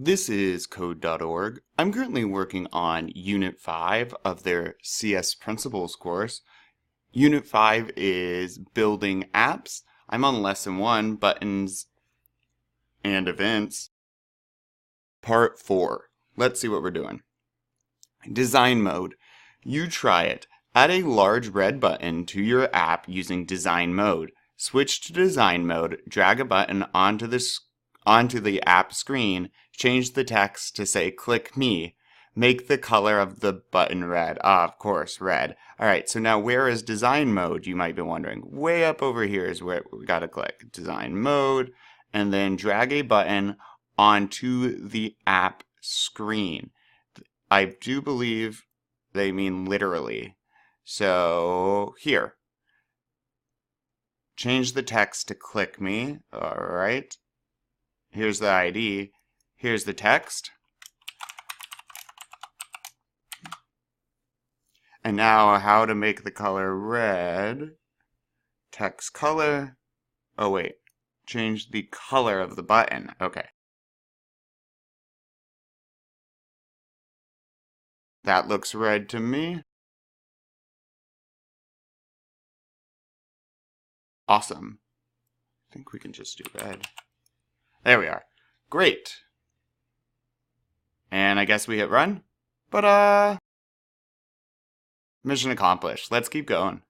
This is Code.org. I'm currently working on Unit 5 of their CS Principles course. Unit 5 is Building Apps. I'm on Lesson 1, Buttons and Events, Part 4. Let's see what we're doing. Design Mode. You try it. Add a large red button to your app using Design Mode. Switch to Design Mode, drag a button onto the app screen, change the text to say click me. Make the color of the button red. Of course, red. Alright, so now where is Design Mode, you might be wondering. Way up over here is where we gotta click. Design Mode, and then drag a button onto the app screen. I do believe they mean literally. So, here. Change the text to click me. Alright. Here's the ID. Here's the text. And now how to make the color red. Text color. Oh wait. Change the color of the button. Okay. That looks red to me. Awesome. I think we can just do red. There we are. Great. And I guess we hit run. Mission accomplished. Let's keep going.